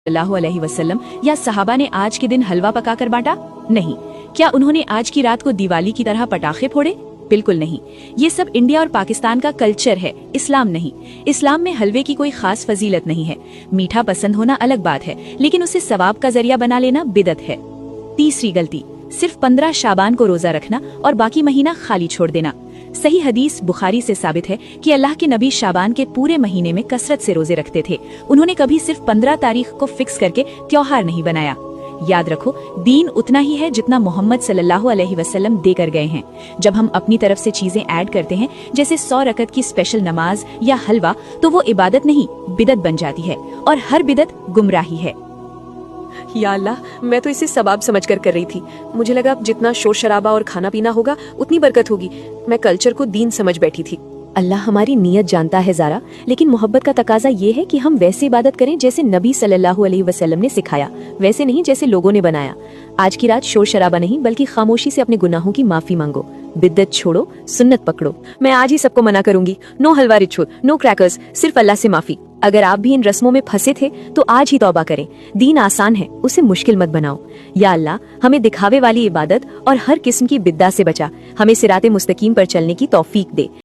सल्लल्लाहु अलैहि वसल्लम या सहाबा ने आज के दिन हलवा पकाकर बांटा? नहीं। क्या उन्होंने आज की रात को दिवाली की तरह पटाखे फोड़े? बिल्कुल नहीं। ये सब इंडिया और पाकिस्तान का कल्चर है, इस्लाम नहीं। इस्लाम में हलवे की कोई खास फजीलत नहीं है। मीठा पसंद होना अलग बात है, लेकिन उसे सवाब का जरिया बना लेना बिदअत है। तीसरी गलती, सिर्फ 15 शाबान को रोजा रखना और बाकी महीना खाली छोड़ देना। सही हदीस बुखारी से साबित है कि अल्लाह के नबी शाबान के पूरे महीने में कसरत से रोजे रखते थे। उन्होंने कभी सिर्फ 15 तारीख को फिक्स करके त्योहार नहीं बनाया। याद रखो, दीन उतना ही है जितना मोहम्मद सल्लल्लाहु अलैहि वसल्लम देकर गए हैं। जब हम अपनी तरफ से चीजें ऐड करते हैं, जैसे 100 रकत की स्पेशल नमाज या हलवा, तो वो इबादत नहीं बिदअत बन जाती है, और हर बिदअत गुमराही है। या अल्लाह, मैं तो इसे सवाब समझकर कर रही थी। मुझे लगा जितना शोर शराबा और खाना पीना होगा उतनी बरकत होगी। मैं कल्चर को दीन समझ बैठी थी। अल्लाह हमारी नीयत जानता है ज़ारा, लेकिन मोहब्बत का तकाजा ये है कि हम वैसे इबादत करें जैसे नबी सल्लल्लाहु अलैहि वसल्लम ने सिखाया, वैसे नहीं जैसे लोगों ने बनाया। आज की रात शोर शराबा नहीं, बल्कि खामोशी से अपने गुनाहों की माफी मांगो। बिद्दत छोड़ो, सुन्नत पकड़ो। मैं आज ही सबको मना करूंगी, नो हलवा रिचुअल, नो क्रैकर्स, सिर्फ अल्लाह से माफी। अगर आप भी इन रस्मों में फंसे थे तो आज ही तौबा करें। दीन आसान है, उसे मुश्किल मत बनाओ। या अल्लाह, हमें दिखावे वाली इबादत और हर किस्म की बिद्दा से बचा। हमें सिराते मुस्तकीम पर चलने की तौफीक दे।